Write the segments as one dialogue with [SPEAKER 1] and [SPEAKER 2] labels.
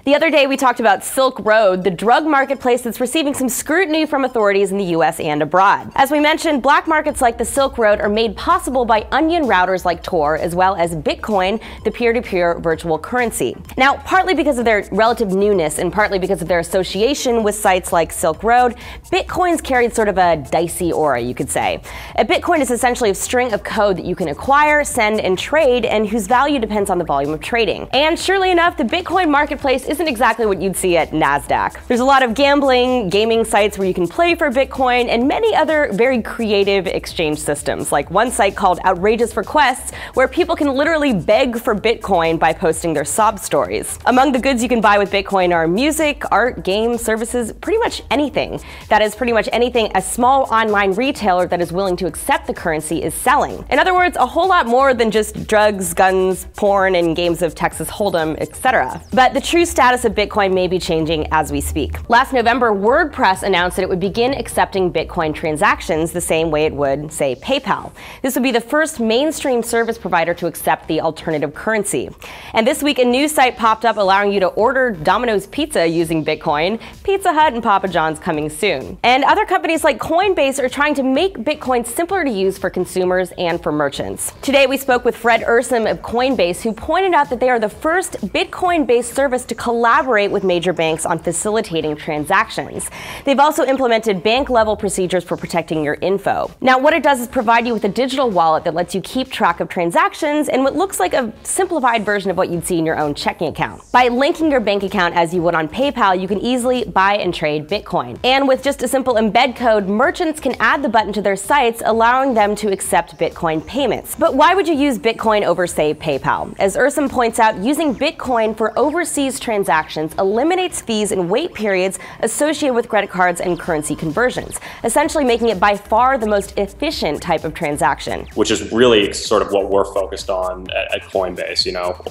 [SPEAKER 1] The other day we talked about Silk Road, the drug marketplace that's receiving some scrutiny from authorities in the US and abroad. As we mentioned, black markets like the Silk Road are made possible by onion routers like Tor, as well as Bitcoin, the peer-to-peer virtual currency. Now, partly because of their relative newness and partly because of their association with sites like Silk Road, Bitcoin's carried sort of a dicey aura, you could say. A Bitcoin is essentially a string of code that you can acquire, send, and trade, and whose value depends on the volume of trading. And surely enough, the Bitcoin marketplace isn't exactly what you'd see at NASDAQ. There's a lot of gambling, gaming sites where you can play for Bitcoin, and many other very creative exchange systems, like one site called Outrageous Requests, where people can literally beg for Bitcoin by posting their sob stories. Among the goods you can buy with Bitcoin are music, art, games, services, pretty much anything. That is, pretty much anything a small online retailer that is willing to accept the currency is selling. In other words, a whole lot more than just drugs, guns, porn, and games of Texas Hold'em, etc. But the true status of Bitcoin may be changing as we speak. Last November, WordPress announced that it would begin accepting Bitcoin transactions the same way it would, say, PayPal. This would be the first mainstream service provider to accept the alternative currency. And this week, a new site popped up allowing you to order Domino's Pizza using Bitcoin. Pizza Hut and Papa John's coming soon. And other companies like Coinbase are trying to make Bitcoin simpler to use for consumers and for merchants. Today, we spoke with Fred Ursum of Coinbase, who pointed out that they are the first Bitcoin-based service to collaborate with major banks on facilitating transactions. They've also implemented bank-level procedures for protecting your info. Now, what it does is provide you with a digital wallet that lets you keep track of transactions and what looks like a simplified version of what you'd see in your own checking account. By linking your bank account as you would on PayPal, you can easily buy and trade Bitcoin. And with just a simple embed code, merchants can add the button to their sites, allowing them to accept Bitcoin payments. But why would you use Bitcoin over, say, PayPal? As Ursum points out, using Bitcoin for overseas transactions eliminates fees and wait periods associated with credit cards and currency conversions, essentially making it by far the most efficient type of transaction.
[SPEAKER 2] Which is really sort of what we're focused on at Coinbase,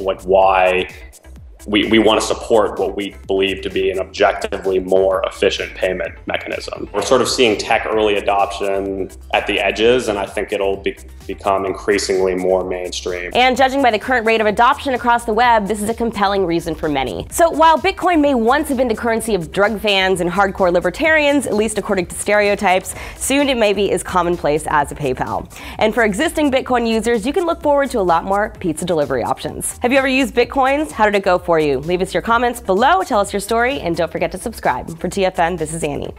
[SPEAKER 2] like why we want to support what we believe to be an objectively more efficient payment mechanism. We're sort of seeing tech early adoption at the edges, and I think it'll become increasingly more mainstream.
[SPEAKER 1] And judging by the current rate of adoption across the web, this is a compelling reason for many. So while Bitcoin may once have been the currency of drug fans and hardcore libertarians, at least according to stereotypes, soon it may be as commonplace as a PayPal. And for existing Bitcoin users, you can look forward to a lot more pizza delivery options. Have you ever used Bitcoins? How did it go for you? Leave us your comments below, tell us your story, and don't forget to subscribe. For TFN, this is Annie.